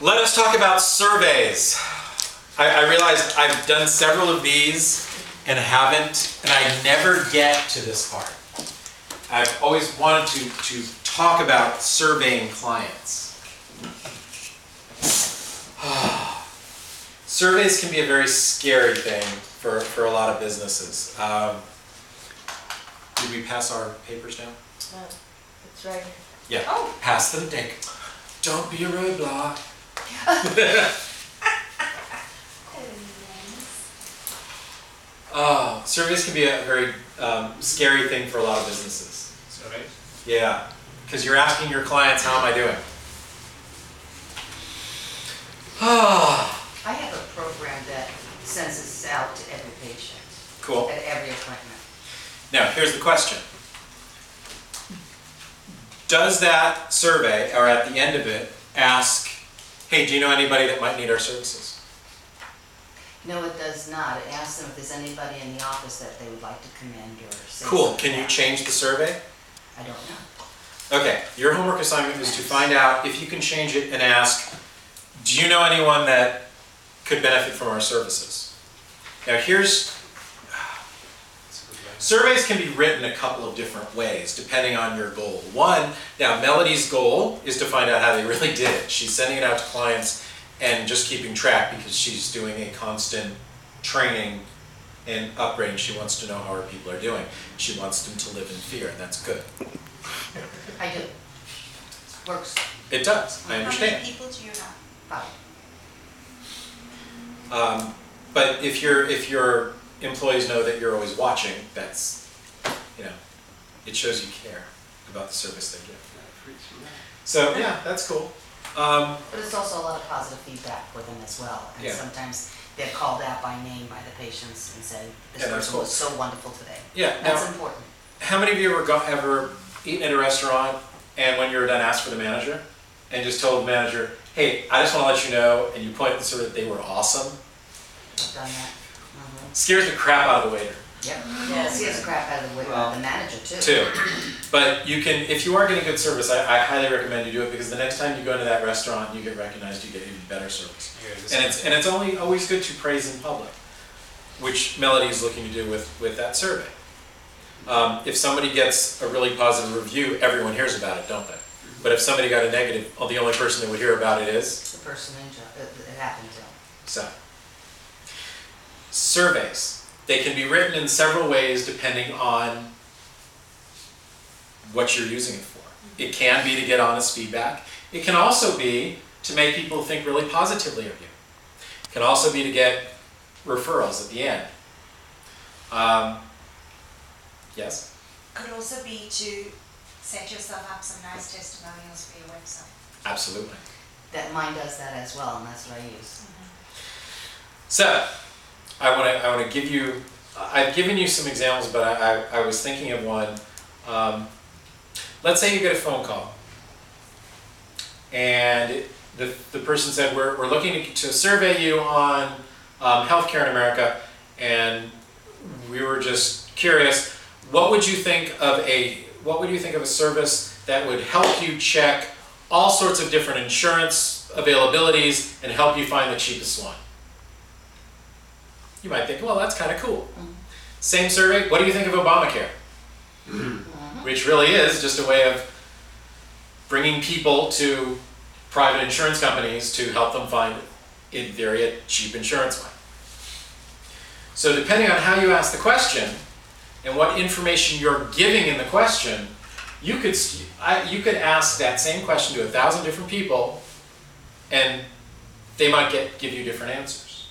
Let us talk about surveys. I realized I've done several of these and I never get to this part. I've always wanted to talk about surveying clients. Surveys can be a very scary thing for a lot of businesses. Did we pass our papers down? That's right. Yeah. Oh. Pass them, Dick. Don't be a roadblock. Surveys can be a very scary thing for a lot of businesses. Surveys? Yeah, because you're asking your clients, how am I doing? I have a program that sends this out to every patient. Cool. At every appointment. Now, here's the question. Does that survey, or at the end of it, ask, hey, do you know anybody that might need our services? No, it does not. It asks them if there's anybody in the office that they would like to commend or say Cool. something Can you about. change the survey? I don't know. Okay. Your homework assignment is to find out if you can change it and ask, do you know anyone that could benefit from our services? Now surveys can be written a couple of different ways depending on your goal. Now Melody's goal is to find out how they really did it. She's sending it out to clients and just keeping track because she's doing a constant training and upgrading. She wants to know how her people are doing. She wants them to live in fear, and that's good. I do. Works. It does, I understand. How many people do you have? 5. But if your employees know that you're always watching, that's, it shows you care about the service they give. So yeah, that's cool. But it's also a lot of positive feedback for them as well. And Yeah. sometimes they're called out by name by the patients and say, this Yeah, that's person cool. was so wonderful today. Yeah. That's Now, important. how many of you ever eaten at a restaurant and when you were done asked for the manager and just told the manager, hey, I just want to let you know, and you point and sort of they were awesome? I've done that. Scares the crap out of the waiter. Yep. Yeah, it scares the crap out of the manager too. But you can, if you are getting good service, I highly recommend you do it because the next time you go into that restaurant and you get recognized, you get even better service. And it's always good to praise in public, which Melody is looking to do with that survey. If somebody gets a really positive review, everyone hears about it, don't they? But if somebody got a negative, the only person that would hear about it is? The person it happened to. So, surveys. They can be written in several ways depending on what you're using it for. It can be to get honest feedback. It can also be to make people think really positively of you. It can also be to get referrals at the end. Yes? Could also be to set yourself up some nice testimonials for your website. Absolutely. That mine does that as well, and that's what I use. So, I want to give you, I've given you some examples, but I was thinking of one. Let's say you get a phone call and the person said, we're looking to survey you on healthcare in America, and we were just curious, what would you think of a service that would help you check all sorts of different insurance availabilities and help you find the cheapest one? You might think, well, that's kind of cool. Same survey, what do you think of Obamacare? Which really is just a way of bringing people to private insurance companies to help them find, in theory, a cheap insurance one. So depending on how you ask the question and what information you're giving in the question, you could ask that same question to 1,000 different people and they might give you different answers.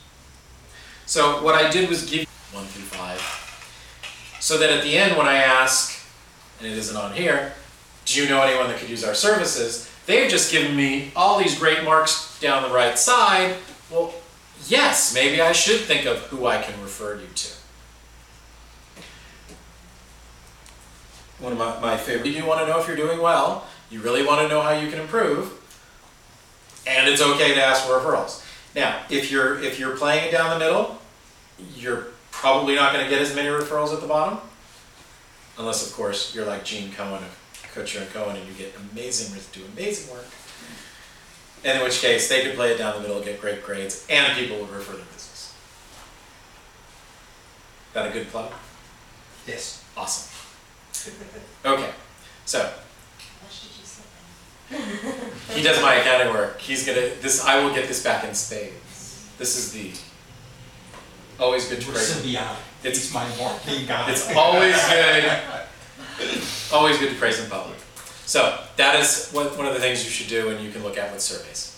So what I did was give 1 through 5, so that at the end when I ask, and it isn't on here, do you know anyone that could use our services? They've just given me all these great marks down the right side. Well, yes, maybe I should think of who I can refer you to. One of my favorite, you want to know if you're doing well, you really want to know how you can improve, and it's okay to ask for referrals. Now, if you're playing it down the middle, you're probably not going to get as many referrals at the bottom, unless, of course, you're like Gene Cohen of Kutcher & Cohen and you get do amazing work. in which case they could play it down the middle, get great grades, and people would refer their business. That a good plug? Yes. Awesome. Okay, so How much did you slip in? he does my accounting work. He's gonna, I will get this back in spades. This is the, always good to We're praise. symbiotic. It's- It's my marketing guy. It's always good to praise in public. So that is one of the things you should do, and you can look at with surveys.